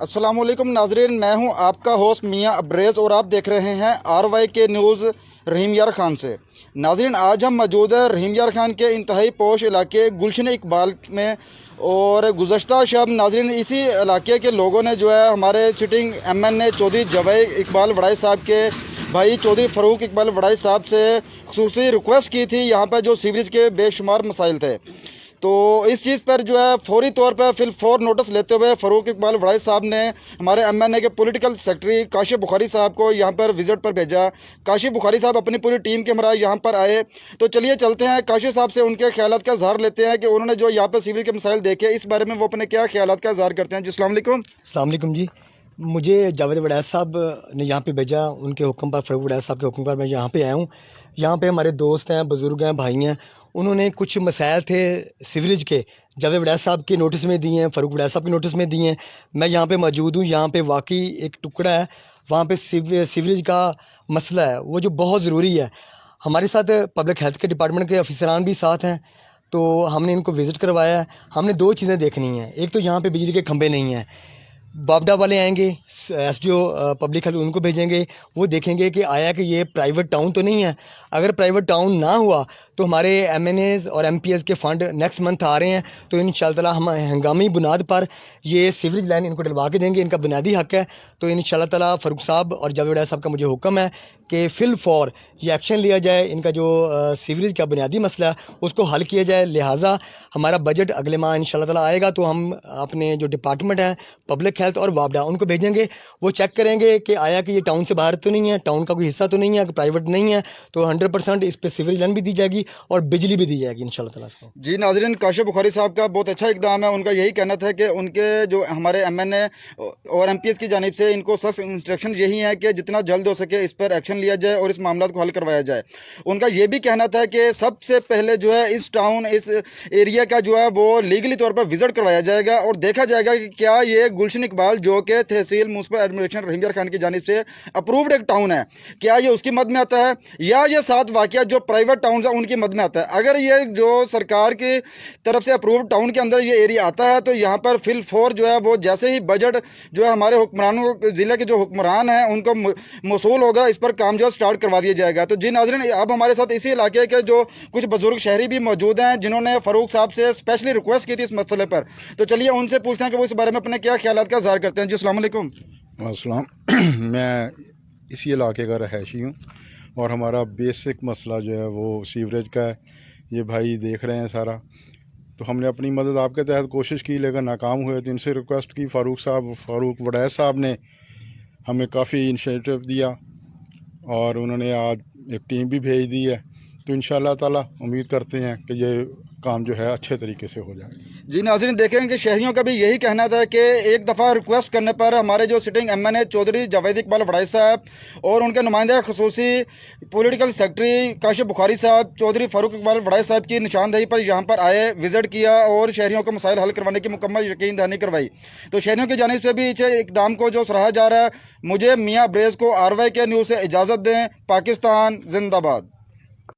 अस्सलाम वालेकुम नाजरीन, मैं हूं आपका होस्ट मियां अब्रेज़ और आप देख रहे हैं RYK न्यूज़ रहीम यार खान से। नाजरीन, आज हम मौजूद हैं रहीम यार खान के इंतहाई पोश इलाके गुलशन इकबाल में। और गुज़श्ता शब नाजरीन इसी इलाके के लोगों ने जो है हमारे सिटिंग MNA चौधरी जावेद इकबाल वड़ाई साहब के भाई चौधरी फ़ारूक इकबाल वड़ाई साहब से खुसूसी रिक्वेस्ट की थी यहाँ पर जो सीवरेज के बेशुमार मसाइल थे। तो इस चीज़ पर जो है फौरी तौर पर फिर नोटिस लेते हुए फ़ारूक इकबाल वड़ाई साहब ने हमारे MNA के पॉलिटिकल सेक्रेटरी काशिफ बुखारी साहब को यहाँ पर विज़िट पर भेजा। काशिफ बुखारी साहब अपनी पूरी टीम के हमरा यहाँ पर आए। तो चलिए चलते हैं काशिफ साहब से उनके ख्यालात का इज़हार लेते हैं कि उन्होंने जो यहाँ पर सीवरेज के मसाइल देखे इस बारे में वो अपने क्या ख्यालात का इज़हार करते हैं। जी अस्सलाम वालेकुम। अस्सलाम वालेकुम जी, मुझे जावेद वड़ैच साहब ने यहाँ पे भेजा, उनके हुक्म पर, फ़ारूक वड़ैच साहब के हुक्म पर मैं यहाँ पे आया हूँ। यहाँ पे हमारे दोस्त हैं, बुज़ुर्ग हैं, भाई हैं। उन्होंने कुछ मसाइल थे सीवरेज के जावेद वड़ैच साहब के नोटिस में दिए हैं, फ़ारूक वड़ैच साहब के नोटिस में दिए हैं। मैं यहाँ पे मौजूद हूँ। यहाँ पे वाकई एक टुकड़ा है, वहाँ पे सीवरेज का मसला है वो जो बहुत ज़रूरी है। हमारे साथ पब्लिक हेल्थ के डिपार्टमेंट के अफसरान भी साथ हैं, तो हमने इनको विज़िट करवाया है। हमने दो चीज़ें देखनी हैं। एक तो यहाँ पे बिजली के खंभे नहीं हैं, बाबडा वाले आएंगे, SDO पब्लिक हेल्थ उनको भेजेंगे, वो देखेंगे कि आया कि ये प्राइवेट टाउन तो नहीं है। अगर प्राइवेट टाउन ना हुआ तो हमारे MNAs और MPs के फ़ंड नेक्स्ट मंथ आ रहे हैं, तो इंशाअल्लाह हम हंगामी बुनियाद पर ये सीवरेज लाइन इनको डलवा के देंगे। इनका बुनियादी हक़ है। तो इंशाअल्लाह फ़ारूक साहब और जावेद वड़ैच साहब का मुझे हुक्म है कि फिल फॉर ये एक्शन लिया जाए। इनका जो सीवरेज का बुनियादी मसला है उसको हल किया जाए। लिहाजा हमारा बजट अगले माह इंशाअल्लाह आएगा, तो हम अपने जो डिपार्टमेंट है पब्लिक हेल्थ और वापडा उनको भेजेंगे। वो चेक करेंगे कि आया कि ये टाउन से बाहर तो नहीं है, टाउन का कोई हिस्सा तो नहीं है, प्राइवेट नहीं है। तो 100% इस पर सीवरेज लाइन भी दी जाएगी और बिजली भी दी जाएगी इंशाअल्लाह ताला। जी नाज़रीन, काशिफ बुखारी साहब का बहुत अच्छा इक़दाम है। उनका यही कहना था कि उनके जो हमारे MNA और MPs की जानिब से इनको सख्त इंस्ट्रक्शन यही है कि जितना जल्द हो सके इस पर एक्शन लिया जाए और इस मामला को हल करवाया जाए। उनका ये भी कहना था कि सबसे पहले जो है इस टाउन, इस एरिया का जो है वो लीगली तौर पर विज़िट करवाया जाएगा और देखा जाएगा कि क्या ये गुलशन इकबाल जो कि तहसील म्युनिसिपल एडमिनिस्ट्रेशन रहीम यार खान की जानिब से अप्रूव्ड एक टाउन है, क्या ये उसकी मद में आता है या ये 7 वाक़िया जो प्राइवेट टाउन है उनकी मद में आता है। अगर ये जो सरकार की तरफ से अप्रूव्ड टाउन के अंदर ये एरिया आता है तो यहाँ पर फिल फॉर जो है वो जैसे ही बजट जो है हमारे हुक्मरानों, ज़िले के जो हुक्मरान हैं उनको मौसूल होगा, इस पर काम जो स्टार्ट करवा दिया जाएगा। तो जी नाज़रीन, अब हमारे साथ इसी इलाके के जो कुछ बुजुर्ग शहरी भी मौजूद हैं जिन्होंने फ़ारूक साहब से स्पेशली रिक्वेस्ट की थी इस मसले पर। तो चलिए उनसे पूछते हैं कि वो इस बारे में अपने क्या ख्यालात का इज़हार करते हैं। जी अस्सलाम वालेकुम। अस्सलाम। मैं इसी इलाके का रहायशी हूँ और हमारा बेसिक मसला जो है वो सीवरेज का है। ये भाई देख रहे हैं सारा, तो हमने अपनी मदद आपके तहत कोशिश की लेकिन नाकाम हुए। तो इनसे रिक्वेस्ट की, फ़ारूक वड़ैच साहब ने हमें काफ़ी इनिशिएटिव दिया और उन्होंने आज एक टीम भी भेज दी है। तो इंशाअल्लाह ताला उम्मीद करते हैं कि ये काम जो है अच्छे तरीके से हो जाए। जी नाज़रीन, देखें कि शहरियों का भी यही कहना था कि एक दफ़ा रिक्वेस्ट करने पर हमारे जो सिटिंग MNA चौधरी जावेद इकबाल वड़ाई साहब और उनके नुमाइंदे खसूसी पॉलिटिकल सेक्रेटरी काशिफ बुखारी साहब चौधरी फ़ारूक इकबाल वड़ाई साहब की निशानदेही पर यहाँ पर आए, विज़िट किया और शहरियों को मसाइल हल करवाने की मुकम्मल यकीन दहानी करवाई। तो शहरियों की जानिब से भी इस इक़दाम को जो सराहा जा रहा है। मुझे मियां अब्रेज़ को RYK न्यूज़ से इजाज़त दें। पाकिस्तान जिंदाबाद।